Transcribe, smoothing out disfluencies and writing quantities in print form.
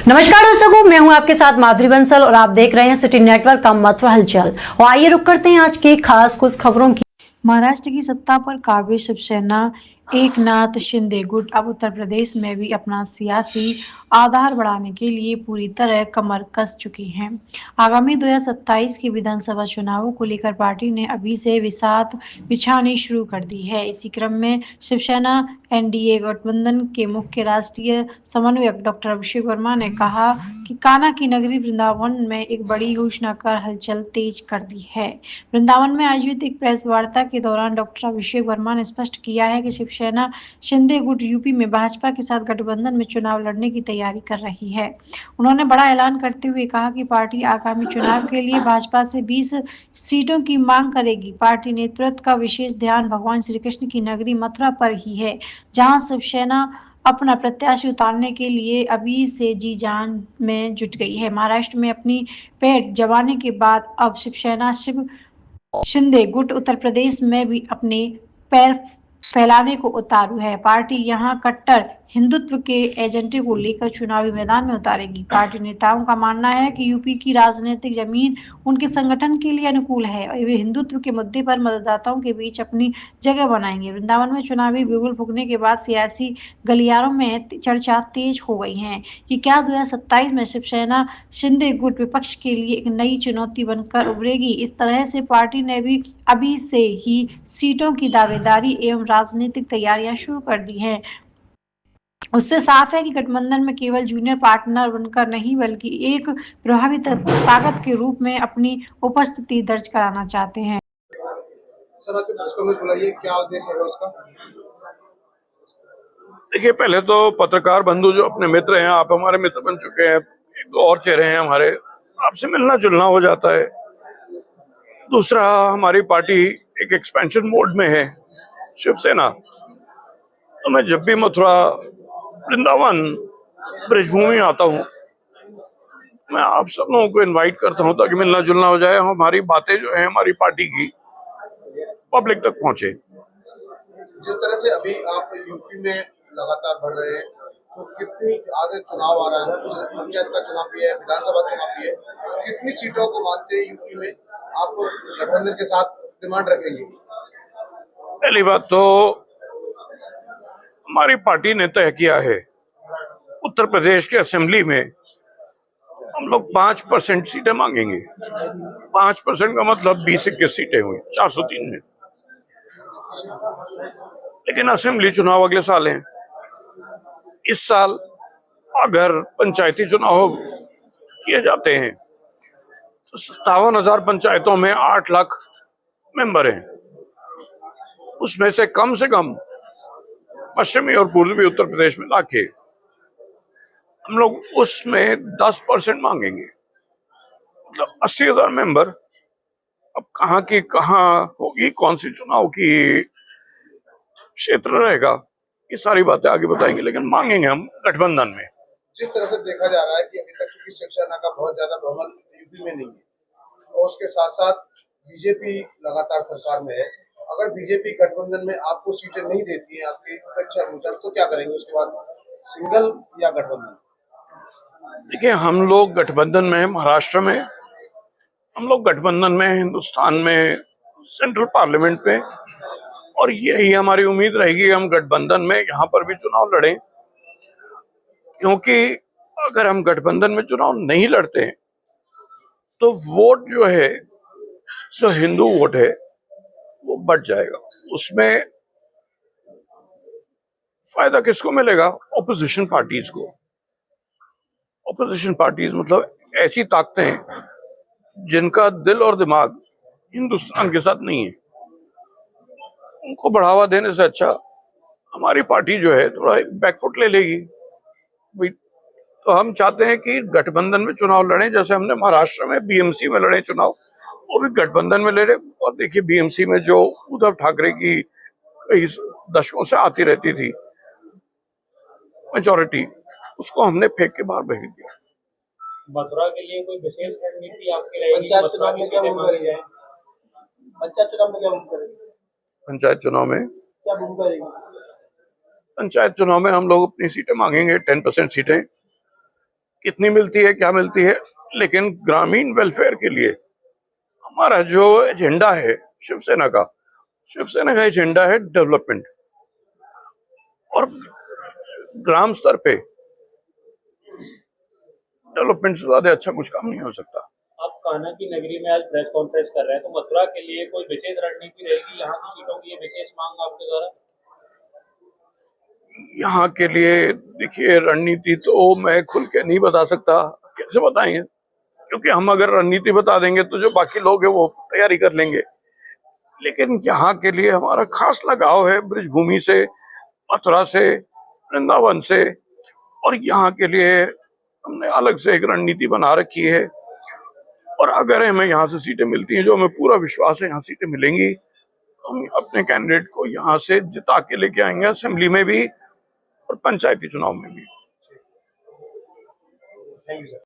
नमस्कार दर्शकों, मैं हूं आपके साथ माधुरी बंसल और आप देख रहे हैं सिटी नेटवर्क का मथुरा हलचल। और आइए रुक करते हैं आज की खास कुछ खबरों की। महाराष्ट्र की सत्ता पर काबिज शिवसेना एकनाथ शिंदे गुट अब उत्तर प्रदेश में भी अपना सियासी आधार बढ़ाने के लिए पूरी तरह कमर कस चुकी हैं। आगामी 2027 के विधानसभा चुनावों को लेकर पार्टी ने अभी से बिसात बिछानी शुरू कर दी है। इसी क्रम में शिवसेना एनडीए गठबंधन के मुख्य राष्ट्रीय समन्वयक डॉक्टर अभिषेक वर्मा ने कहा कि कान्हा की नगरी वृंदावन में एक बड़ी घोषणा कर हलचल तेज कर दी है। वृंदावन में आयोजित एक प्रेस वार्ता के दौरान डॉक्टर अभिषेक वर्मा ने स्पष्ट किया है कि शिवसेना शिंदे गुट यूपी में भाजपा के साथ गठबंधन में चुनाव लड़ने की तैयारी कर रही है। उन्होंने बड़ा ऐलान करते हुए कहा कि पार्टी आगामी चुनाव के लिए भाजपा से 20 सीटों की मांग करेगी। पार्टी नेतृत्व का विशेष ध्यान भगवान श्री कृष्ण की नगरी मथुरा पर ही है, जहां शिवसेना अपना प्रत्याशी उतारने के लिए अभी से जी जान में जुट गई है। महाराष्ट्र में अपनी पेट जमाने के बाद अब शिवसेना शिंदे गुट उत्तर प्रदेश में भी अपने पैर फैलाने को उतारू है। पार्टी यहां कट्टर हिंदुत्व के एजेंडे को लेकर चुनावी मैदान में उतारेगी। पार्टी नेताओं का मानना है कि यूपी की राजनीतिक जमीन उनके संगठन के लिए अनुकूल है और वे हिंदुत्व के मुद्दे पर मतदाताओं के बीच अपनी जगह बनाएंगे। वृंदावन में चुनावी बिगुल फूकने के बाद सियासी गलियारों में चर्चा तेज हो गई है कि क्या 2027 में शिवसेना शिंदे गुट विपक्ष के लिए एक नई चुनौती बनकर उभरेगी। इस तरह से पार्टी ने भी अभी से ही सीटों की दावेदारी एवं राजनीतिक तैयारियां शुरू कर दी हैं। उससे साफ है कि गठबंधन में केवल जूनियर पार्टनर बनकर नहीं बल्कि एक प्रभावी ताकत के रूप में अपनी उपस्थिति दर्ज कराना चाहते हैं। सर, आप प्रेस कॉन्फ्रेंस बुलाइए, क्या उद्देश्य है उसका? देखिए, पहले तो पत्रकार बंधु जो अपने मित्र हैं, आप हमारे मित्र बन चुके हैं, एक दो और चेहरे हैं हमारे, आपसे मिलना जुलना हो जाता है। दूसरा, हमारी पार्टी एक एक्सपेंशन मोड में है, शिवसेना। तो मैं जब भी मथुरा, वृंदावन, ब्रजभूमि आता हूँ, मैं आप सब लोगों को इनवाइट करता हूँ ताकि मिलना जुलना हो जाए, हमारी बातें जो है हमारी पार्टी की पब्लिक तक पहुंचे। जिस तरह से अभी आप यूपी में लगातार बढ़ रहे हैं, तो कितनी आगे चुनाव आ रहा है, पंचायत का चुनाव भी है, विधानसभा चुनाव भी है, कितनी सीटों को मानते हैं यूपी में आप गठबंधन के साथ डिमांड रखेंगे? पहली बात तो हमारी पार्टी ने तय किया है, उत्तर प्रदेश के असेंबली में हम लोग 5% सीटें मांगेंगे। 5% का मतलब 20-21 सीटें हुई 403 में। लेकिन असेंबली चुनाव अगले साल हैं। इस साल अगर पंचायती चुनाव किए जाते हैं तो 57,000 पंचायतों में 8 लाख मेंबर हैं। उसमें से कम पश्चिमी और पूर्वी उत्तर प्रदेश में लाके हम लोग उसमें 10% मांगेंगे, मतलब 80,000 मेंबर। अब कहाँ की कहाँ होगी, कौन सी चुनाव की क्षेत्र रहेगा, ये सारी बातें आगे बताएंगे, लेकिन मांगेंगे हम गठबंधन में। जिस तरह से देखा जा रहा है कि अभी तक चूंकि शिवसेना का बहुत ज्यादा बहुमत यूपी में नहीं है और उसके साथ साथ बीजेपी लगातार सरकार में है, अगर बीजेपी गठबंधन में आपको सीटें नहीं देती है आपकी इच्छा अनुसार, तो क्या करेंगे उसके बाद, सिंगल या गठबंधन? देखिए, हम लोग गठबंधन में, महाराष्ट्र में हम लोग गठबंधन में, हिंदुस्तान में सेंट्रल पार्लियामेंट में, और यही हमारी उम्मीद रहेगी हम गठबंधन में यहाँ पर भी चुनाव लड़ें। क्योंकि अगर हम गठबंधन में चुनाव नहीं लड़ते हैं तो वोट जो है, जो हिंदू वोट है, वो बढ़ जाएगा। उसमें फायदा किसको मिलेगा? ऑपोजिशन पार्टीज को। ऑपोजिशन पार्टीज मतलब ऐसी ताकतें जिनका दिल और दिमाग हिंदुस्तान के साथ नहीं है, उनको बढ़ावा देने से अच्छा हमारी पार्टी जो है थोड़ा बैकफुट ले लेगी। तो हम चाहते हैं कि गठबंधन में चुनाव लड़ें, जैसे हमने महाराष्ट्र में बीएमसी में लड़े चुनाव, वो भी गठबंधन में लड़े। और देखिए, बीएमसी में जो उद्धव ठाकरे की कई दशकों से आती रहती थी मेजॉरिटी, उसको हमने फेंक के बाहर भेज दिया। मथुरा के लिए कोई विशेष रणनीति आपकी रहेगी? पंचायत चुनाव में क्या भूमिका रहेगी? पंचायत चुनाव में क्या भूमिका रहेगी? पंचायत चुनाव में क्या भूमिका रहेगी? पंचायत चुनाव में हम लोग अपनी सीटें मांगेंगे, 10% सीटें, कितनी मिलती है, क्या मिलती है, लेकिन ग्रामीण वेलफेयर के लिए हमारा जो एजेंडा है शिवसेना का एजेंडा है डेवलपमेंट। और ग्राम स्तर पे डेवलपमेंट से ज्यादा अच्छा कुछ काम नहीं हो सकता। आप कान्हा की नगरी में आज प्रेस कॉन्फ्रेंस कर रहे हैं, तो मथुरा के लिए कोई विशेष रणनीति रहेगी? यहाँ की सीटों की ये विशेष मांग आपके द्वारा? यहाँ के लिए देखिए, रणनीति तो मैं खुल के नहीं बता सकता, कैसे बताएंगे, क्योंकि हम अगर रणनीति बता देंगे तो जो बाकी लोग हैं वो तैयारी कर लेंगे। लेकिन यहाँ के लिए हमारा खास लगाव है ब्रिजभूमि से, मथुरा से, वृंदावन से, और यहाँ के लिए हमने अलग से एक रणनीति बना रखी है। और अगर हमें यहाँ से सीटें मिलती हैं, जो हमें पूरा विश्वास है यहाँ सीटें मिलेंगी, तो हम अपने कैंडिडेट को यहाँ से जिता के लेके आएंगे, असेंबली में भी और पंचायती चुनाव में भी। Thank you sir.